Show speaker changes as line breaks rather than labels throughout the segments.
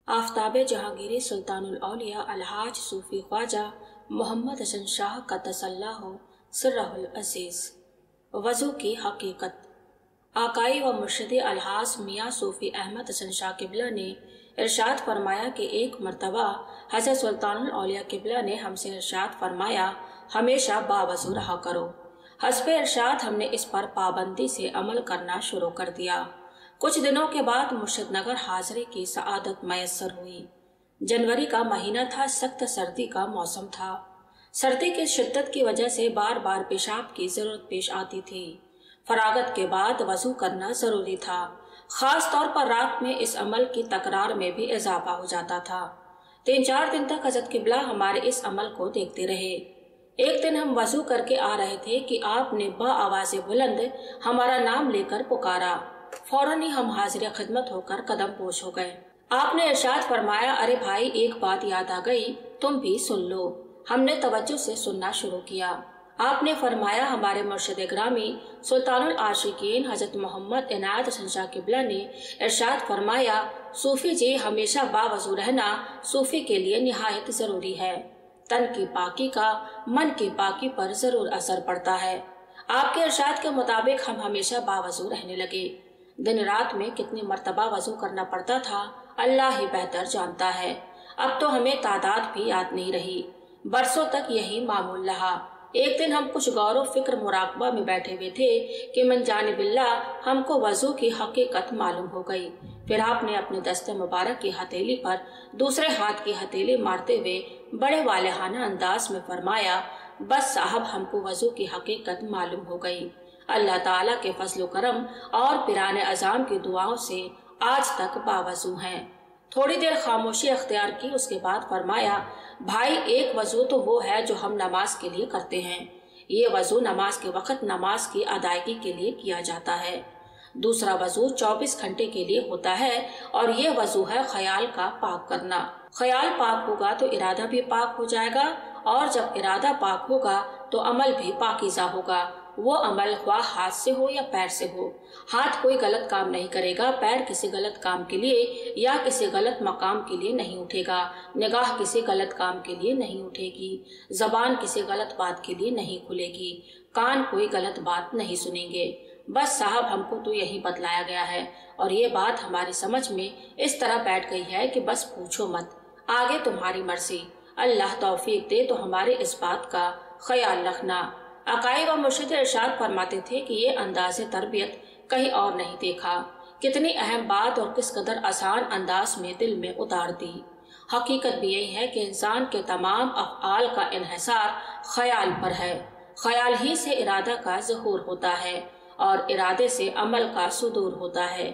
आफताब जहांगीरी सुल्तानुल औलिया अलहाज सूफी ख्वाजा मोहम्मद हसन शाह क़द्दसल्लाहु सिर्रहुल अज़ीज़। वज़ू की हकीकत। आकाई व मुर्शिदी अलहाज मियाँ सूफी अहमद हसन शाह किबला ने इरशाद फरमाया कि एक मरतबा हज़रत सुल्तानुल औलिया किबला ने हमसे इरशाद फरमाया, हमेशा बावज़ू रहा करो। हस्बे इरशाद हमने इस पर पाबंदी से अमल करना शुरू कर दिया। कुछ दिनों के बाद मुर्शिदनगर हाजिरी की सआदत मैसर हुई। जनवरी का महीना था, सख्त सर्दी का मौसम था। सर्दी की शिद्दत की वजह से बार बार पेशाब की जरूरत पेश आती थी। फरागत के बाद वजू करना जरूरी था। खास तौर पर रात में इस अमल की तकरार में भी इजाफा हो जाता था। 3-4 दिन तक हज़रत किबला हमारे इस अमल को देखते रहे। एक दिन हम वजू करके आ रहे थे कि आपने बआवाज़े बुलंद हमारा नाम लेकर पुकारा। फौरन ही हम हाजिर खिदमत होकर कदम पोश हो गए। आपने इरशाद फरमाया, अरे भाई, एक बात याद आ गई, तुम भी सुन लो। हमने तवज्जो से सुनना शुरू किया। आपने फरमाया, हमारे मुर्शिद ग्रामी सुल्तानुल आशिकीन हजरत मोहम्मद इनायत हसन शाह किबला ने इरशाद फरमाया, सूफी जी हमेशा बावजू रहना सूफी के लिए निहायत जरूरी है। तन की पाकी का मन की पाकी पर जरूर असर पड़ता है। आपके इरशाद के मुताबिक हम हमेशा बावजू रहने लगे। दिन रात में कितनी मर्तबा वजू करना पड़ता था, अल्लाह ही बेहतर जानता है। अब तो हमें तादाद भी याद नहीं रही। बरसों तक यही मामूल रहा। एक दिन हम कुछ गौर फिक्र मुराकबा में बैठे हुए थे कि मन जानिबिल्लाह हमको वजू की हकीकत मालूम हो गई। फिर आपने अपने दस्ते मुबारक की हथेली पर दूसरे हाथ की हथेली मारते हुए बड़े वालेहाना अंदाज में फरमाया, बस साहब, हमको वजू की हकीकत मालूम हो गई। अल्लाह ताला के फजल करम और पिराने अज़ाम की दुआओं से आज तक बावजू हैं। थोड़ी देर खामोशी अख्तियार की, उसके बाद फरमाया, भाई, एक वजू तो वो है जो हम नमाज के लिए करते हैं। ये वजू नमाज के वक्त नमाज की अदायगी के लिए किया जाता है। दूसरा वजू 24 घंटे के लिए होता है और ये वजू है ख्याल का पाक करना। ख्याल पाक होगा तो इरादा भी पाक हो जाएगा और जब इरादा पाक होगा तो अमल भी पाकीज़ा होगा। वो अमल हुआ हाथ से हो या पैर से हो। हाथ कोई गलत काम नहीं करेगा, पैर किसी गलत काम के लिए या किसी गलत मकाम के लिए नहीं उठेगा, निगाह किसी गलत काम के लिए नहीं उठेगी, जबान किसी गलत बात के लिए नहीं खुलेगी, कान कोई गलत बात नहीं सुनेंगे। बस साहब, हमको तो यही बतलाया गया है और ये बात हमारी समझ में इस तरह बैठ गई है कि बस पूछो मत। आगे तुम्हारी मर्जी। अल्लाह तौफीक दे तो हमारे इस बात का ख्याल रखना। अकाई व मुर्शिद इरशाद फरमाते थे कि ये अंदाज़े तरबियत कहीं और नहीं देखा। कितनी अहम बात और किस कदर आसान अंदाज में दिल में उतार दी। हकीकत भी यही है कि इंसान के तमाम अफ़आल का इन्हिसार ख्याल पर है। ख्याल ही से इरादा का ज़हूर होता है और इरादे से अमल का सुदूर होता है।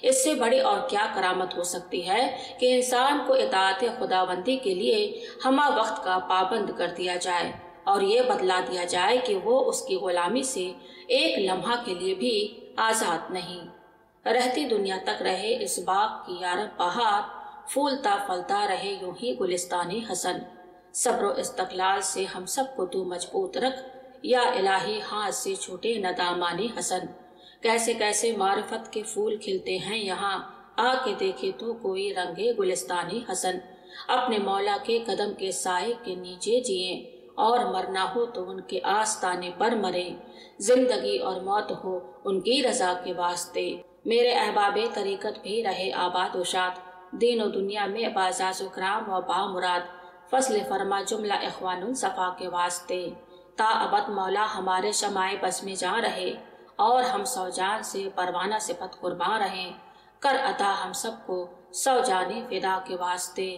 इससे बड़ी और क्या करामत हो सकती है कि इंसान को इताअत खुदाबंदी के लिए हमा वक्त का पाबंद कर दिया जाए और ये बतला दिया जाए कि वो उसकी गुलामी से एक लम्हा के लिए भी आज़ाद नहीं। रहती दुनिया तक रहे इस बाग की यारब बहार, फूलता फलता रहे यूं ही गुलिस्ताने हसन। सब्र इस्तक़लाल से हम सबको तू मजबूत रख, या इलाही हाथ से छूटे न दामाने हसन। कैसे कैसे मारिफत के फूल खिलते हैं यहाँ, आके देखे तो कोई रंगे गुलिस्ताने हसन। अपने मौला के कदम के साए के नीचे जिए और मरना हो तो उनके आस्ताने पर मरे। जिंदगी और मौत हो उनकी रजा के वास्ते। मेरे अहबाबे तरीकत भी रहे आबाद व शाद, दीन व दुनिया में बाज़ाज़ कराम व बामुराद। फजल फरमा जुमला इख्वानुन सफ़ा के वास्ते। ता अबद मौला हमारे शमाए बस में जा रहे और हम सौजान से परवाना सिफत कुर्बान रहें। कर अता हम सबको सौजाने फिदा के वास्ते।